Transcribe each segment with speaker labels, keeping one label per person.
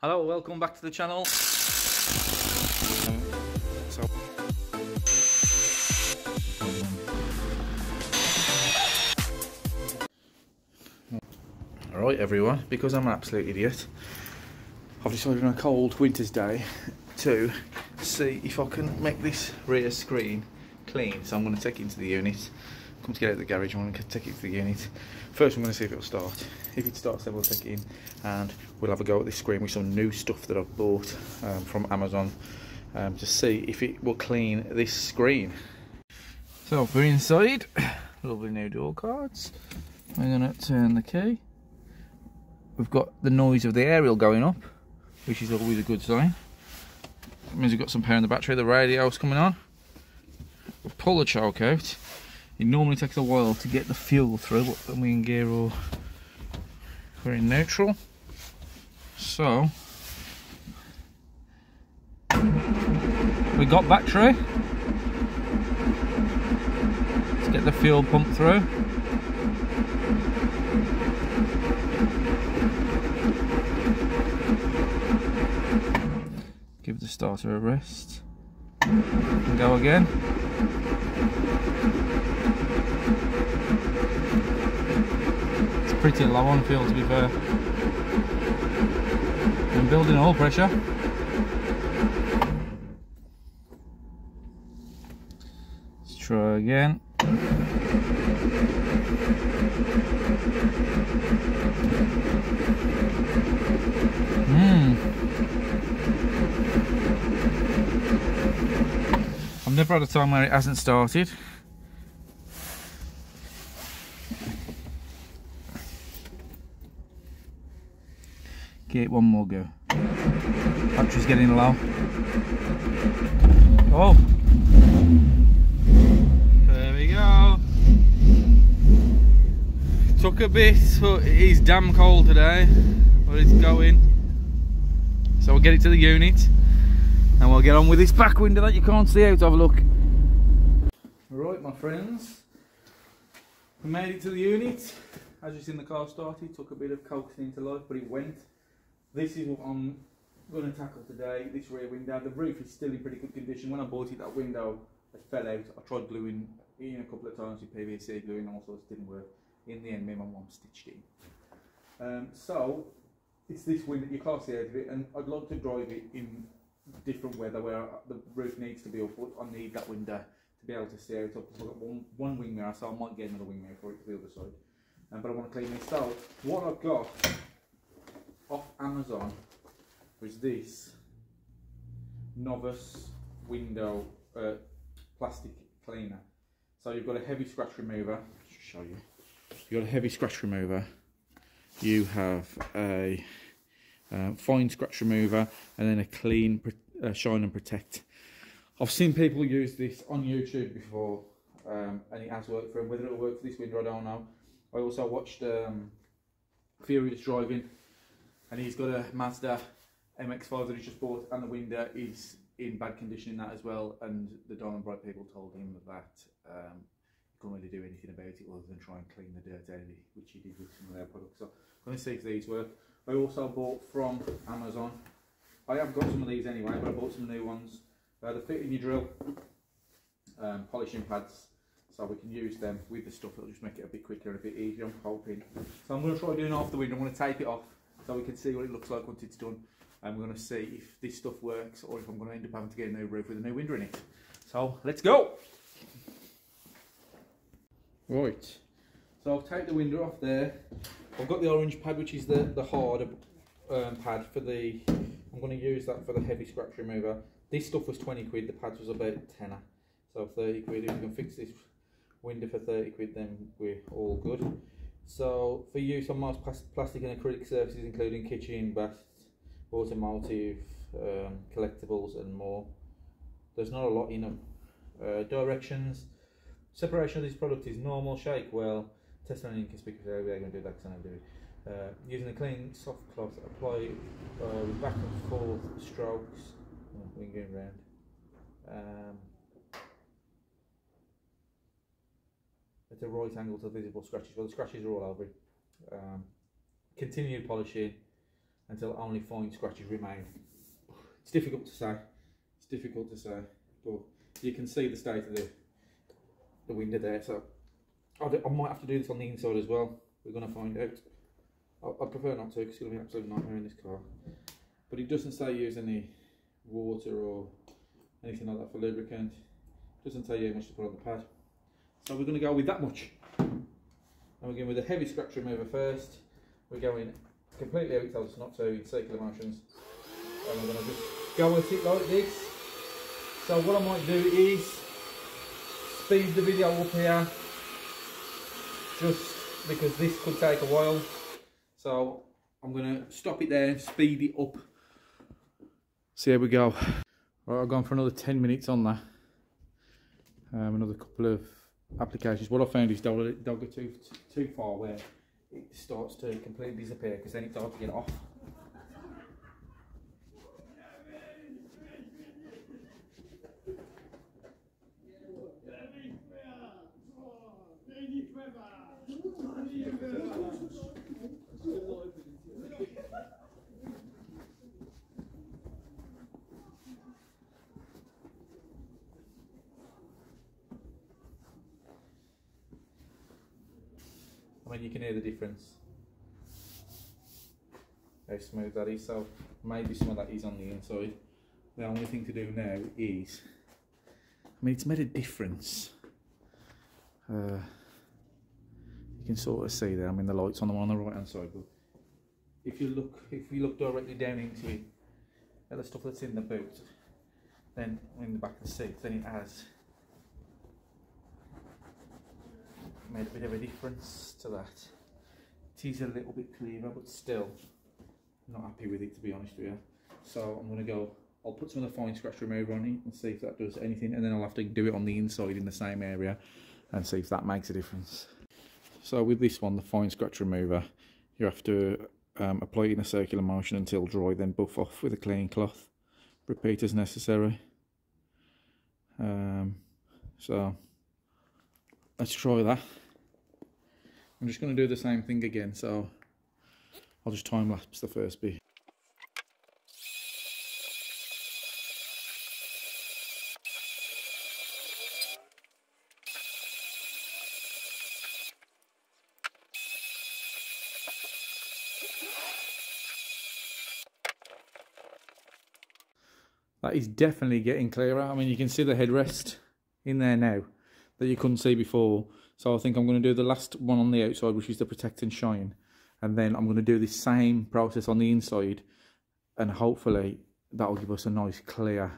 Speaker 1: Hello, welcome back to the channel. Alright everyone, because I'm an absolute idiot, I've decided on a cold winter's day to see if I can make this rear screen clean. So I'm going to take it into the unit, come to get out of the garage, I'm going to take it to the unit. First I'm going to see if it'll start. If it starts then we'll take it in and we'll have a go at this screen with some new stuff that I've bought from Amazon to see if it will clean this screen. So we're inside, lovely new door cards. We're going to turn the key. We've got the noise of the aerial going up, which is always a good sign. That means we've got some power in the battery, the radio's coming on. We'll pull the choke out. It normally takes a while to get the fuel through, but when we're in gear or we're in neutral. So, we got battery. Let's get the fuel pump through. Give the starter a rest and go again. It's pretty low on fuel, to be fair. I'm building oil pressure. Let's try again. I've never had a time where it hasn't started. Give it one more go. Battery's getting low. Oh! There we go. Took a bit, but it is damn cold today. But it's going. So we'll get it to the unit. And we'll get on with this back window that you can't see out of. Look. Right, my friends, we made it to the unit. As you've seen, the car started, took a bit of coaxing into life, but it went. This is what I'm going to tackle today, this rear window. The roof is still in pretty good condition. When I bought it, that window had fell out. I tried gluing in a couple of times with PVC glue and all sorts, didn't work. In the end, me and my mum stitched it in. So, it's this window, you can't see out of it, and I'd like to drive it in different weather where the roof needs to be up, but I need that window to be able to see out of. I've got one wing mirror, so I might get another wing mirror for it to the other side. But I want to clean this. So what I've got off Amazon was this Novus window plastic cleaner. So you've got a heavy scratch remover. I'll show you. You've got a heavy scratch remover. You have a fine scratch remover, and then a clean shine and protect. I've seen people use this on YouTube before, and it has worked for them. Whether it'll work for this window, I don't know. I also watched Furious Driving, and he's got a Mazda MX-5 that he's just bought, and the window is in bad condition in that as well. And the Diamond Bright people told him that you couldn't really do anything about it other than try and clean the dirt out of it, which he did with some of their products. So I'm going to see if these work. I also bought from Amazon, I have got some of these anyway, but I bought some new ones. They fit in your drill, polishing pads, so we can use them with the stuff. It'll just make it a bit quicker and a bit easier, I'm hoping. So I'm going to try doing it off the window. I'm going to tape it off so we can see what it looks like once it's done. And we're going to see if this stuff works or if I'm going to end up having to get a new roof with a new window in it. So let's go! Right, so I've taped the window off there. I've got the orange pad, which is the harder pad for the, I'm going to use that for the heavy scratch remover. This stuff was 20 quid, the pads was about tenner. So 30 quid, if you can fix this window for 30 quid, then we're all good. So for use on most plastic and acrylic surfaces, including kitchen, bath, automotive, collectibles and more. There's not a lot in them. Directions. Separation of this product is normal, shake well, test on an inconspicuous area. We're going to do that because I know do it. Using a clean soft cloth, apply with back and forth strokes. Oh, we're going round. At a right angle to visible scratches. Well, the scratches are all over it. Continue polishing until only fine scratches remain. It's difficult to say. It's difficult to say, but you can see the state of the window there. So I might have to do this on the inside as well. We're going to find out. I prefer not to because it's going to be an absolute nightmare in this car. But it doesn't say use any water or anything like that for lubricant. It doesn't tell you how much to put on the pad. So we're going to go with that much. And we're going with a heavy scratch remover first. We're going completely out so it's not to in circular motions. And we're going to just go at it like this. So what I might do is speed the video up here, just because this could take a while. So I'm going to stop it there and speed it up. So here we go. Right, I've gone for another 10 minutes on that. Another couple of applications. What I found is don't go too far where it starts to completely disappear, because then it's hard to get off. I mean, you can hear the difference, how smooth that is. So maybe some of that is on the inside. The only thing to do now is, I mean, it's made a difference. You can sort of see there. I mean, the light's on the one on the right hand side, but if you look directly down into it, at the stuff that's in the boot, then in the back of the seat, then it has made a bit of a difference to that. It is a little bit clearer, but still not happy with it, to be honest with you. So I'm going to go, I'll put some of the fine scratch remover on it and see if that does anything, and then I'll have to do it on the inside in the same area and see if that makes a difference. So with this one, the fine scratch remover, you have to apply it in a circular motion until dry, then buff off with a clean cloth. Repeat as necessary. So let's try that. I'm just going to do the same thing again, so I'll just time lapse the first bit. That is definitely getting clearer. I mean, you can see the headrest in there now that you couldn't see before. So I think I'm going to do the last one on the outside, which is the protect and shine. And then I'm going to do the same process on the inside. And hopefully that'll give us a nice clear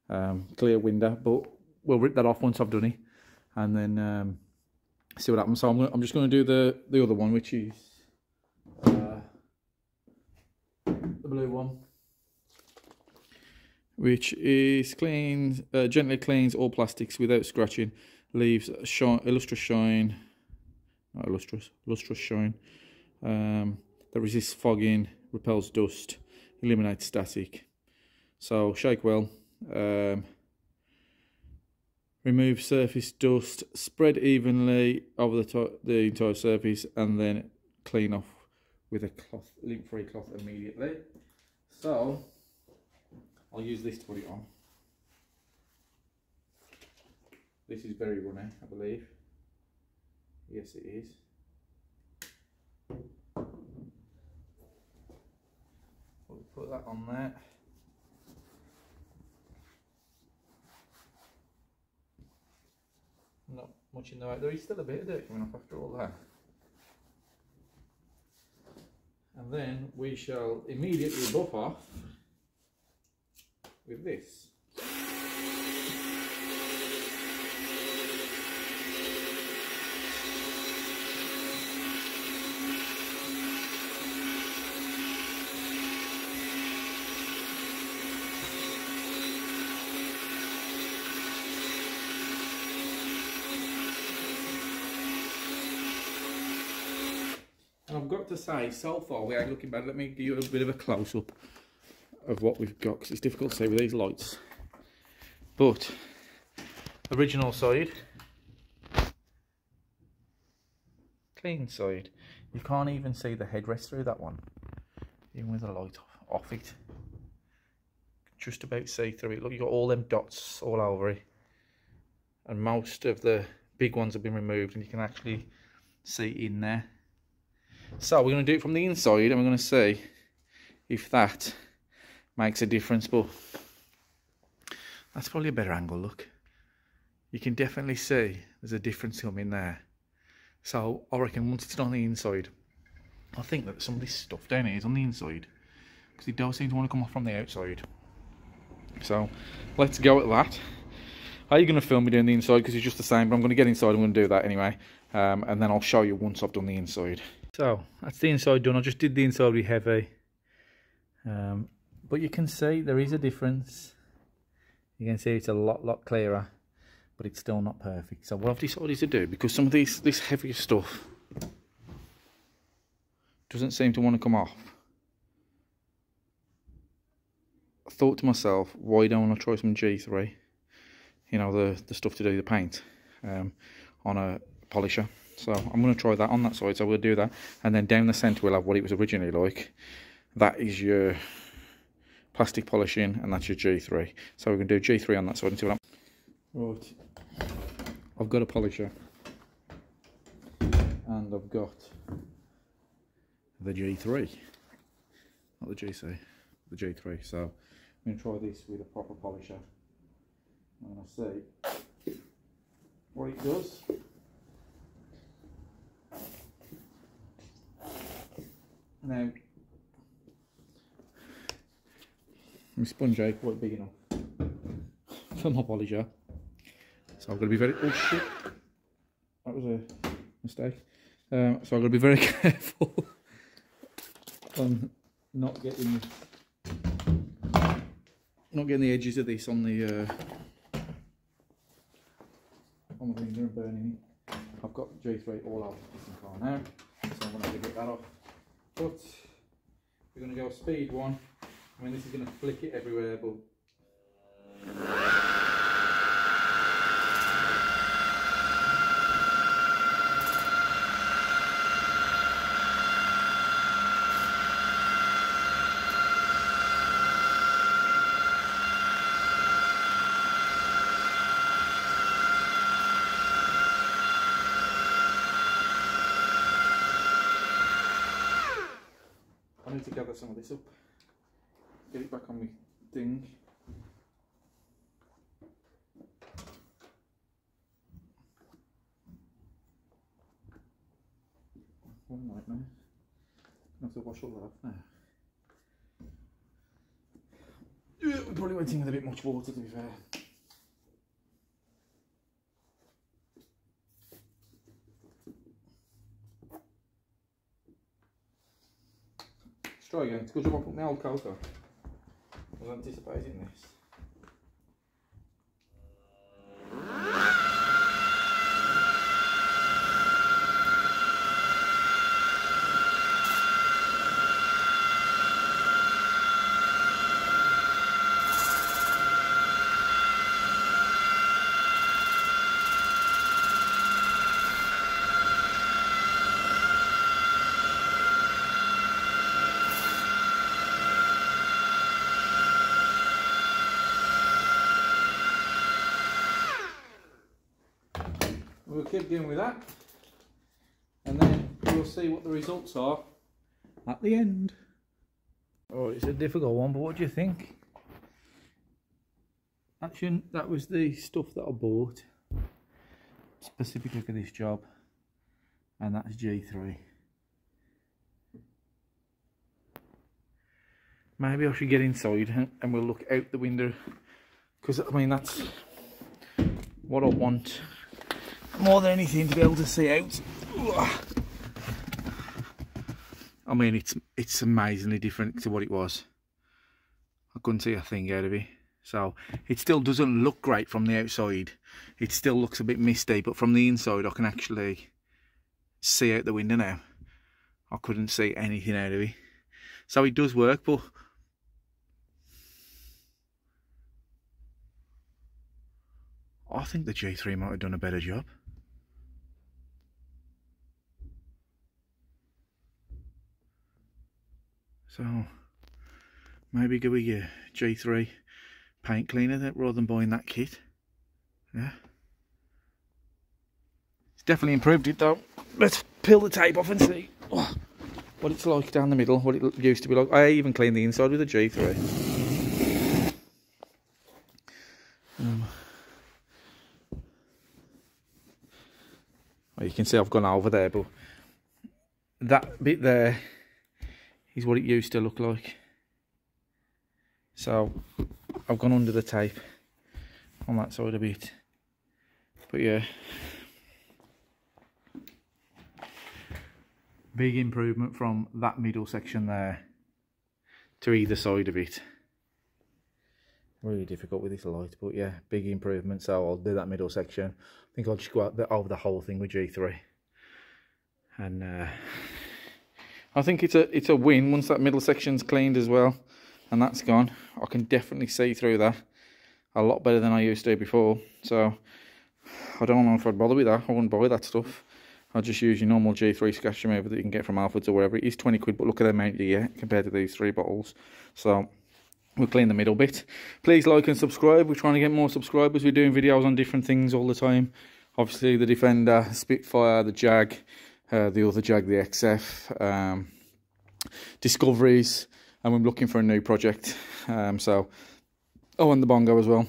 Speaker 1: window. But we'll rip that off once I've done it. And then see what happens. So I'm just going to do the other one, which is the blue one, which is gently cleans all plastics without scratching, leaves lustrous shine that resists fogging, repels dust, eliminates static. So shake well, remove surface dust, spread evenly over the entire surface, and then clean off with a cloth, lint-free cloth immediately. So I'll use this to put it on. This is very runny, I believe. Yes, it is. We'll put that on there. Not much in the way. There is still a bit of dirt coming off after all that. And then we shall immediately buff off with this. And I've got to say, so far we ain't looking bad. Let me give you a bit of a close-up of what we've got, because it's difficult to see with these lights. But original side, clean side. You can't even see the headrest through that one. even with the light off it. Just about see through it. Look, you got all them dots all over it, and most of the big ones have been removed, and you can actually see in there. So we're going to do it from the inside, and we're going to see if that makes a difference. But that's probably a better angle. Look, you can definitely see there's a difference coming there. So I reckon once it's on the inside, I think that some of this stuff down here is on the inside, because it does seem to want to come off from the outside. So let's go at that. How are you going to film me doing the inside? Because it's just the same, but I'm going to get inside. I'm going to do that anyway, and then I'll show you once I've done the inside. So that's the inside done. I just did the inside really heavy, but you can see there is a difference. You can see it's a lot clearer, but it's still not perfect. So what I've decided to do, because some of this heavier stuff doesn't seem to want to come off, I thought to myself, why don't I try some G3? You know, the stuff to do the paint on a polisher. So I'm going to try that on that side. So we'll do that, and then down the centre we'll have what it was originally like. That is your plastic polishing, and that's your G3. So we're going to do G3 on that side and see what I'm... Right, I've got a polisher, and I've got the G3, not the GC, the G3. So I'm going to try this with a proper polisher. I'm going to see what it does. Now, my sponge ain't quite big enough for my polisher, so I've got to be very... Oh shit, that was a mistake. So I've got to be very careful on not getting the edges of this on the finger and burning it. I've got G3 all over the car now, so I'm going to have to get that off. But we're going to go speed 1. I mean, this is going to flick it everywhere, but I need to gather some of this up, get it back on my thing. One nightmare. I have to wash all that off now. We probably went in with a bit much water, to be fair. Let's try again. It's good job I put my old coat on. I was anticipating this. We'll keep going with that, and then we'll see what the results are at the end. Oh, it's a difficult one, but what do you think? Actually, that was the stuff that I bought specifically for this job, and that's G3. Maybe I should get inside and we'll look out the window, because I mean that's what I want more than anything, to be able to see out. I mean, it's amazingly different to what it was. I couldn't see a thing out of it. So it still doesn't look great from the outside. It still looks a bit misty, but from the inside I can actually see out the window now. I couldn't see anything out of it. So it does work, but I think the G3 might have done a better job. So maybe go with your G3 paint cleaner rather than buying that kit. Yeah, it's definitely improved it though. Let's peel the tape off and see what it's like down the middle, what it used to be like. I even cleaned the inside with a G3. Well, you can see I've gone over there, but that bit there is what it used to look like. So I've gone under the tape on that side a bit, but yeah, big improvement from that middle section there to either side of it. Really difficult with this light, but yeah, big improvement. So I'll do that middle section. I think I'll just go out over the whole thing with G3, and I think it's a win once that middle section's cleaned as well, and that's gone. I can definitely see through that a lot better than I used to before. So I don't know if I'd bother with that. I wouldn't buy that stuff. I'll just use your normal G3 scratch remover that you can get from Alfred's or wherever. It is 20 quid, but look at the amount you get compared to these 3 bottles. So we'll clean the middle bit. Please like and subscribe. We're trying to get more subscribers. We're doing videos on different things all the time. Obviously the Defender, Spitfire, the Jag, the other Jag, the XF, discoveries, and we're looking for a new project. And the Bongo as well.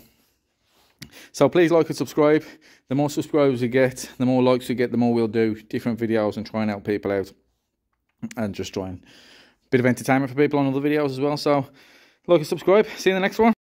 Speaker 1: So please like and subscribe. The more subscribers we get, the more likes we get, the more we'll do different videos and try and help people out, and just try and bit of entertainment for people on other videos as well. So like and subscribe. See you in the next one.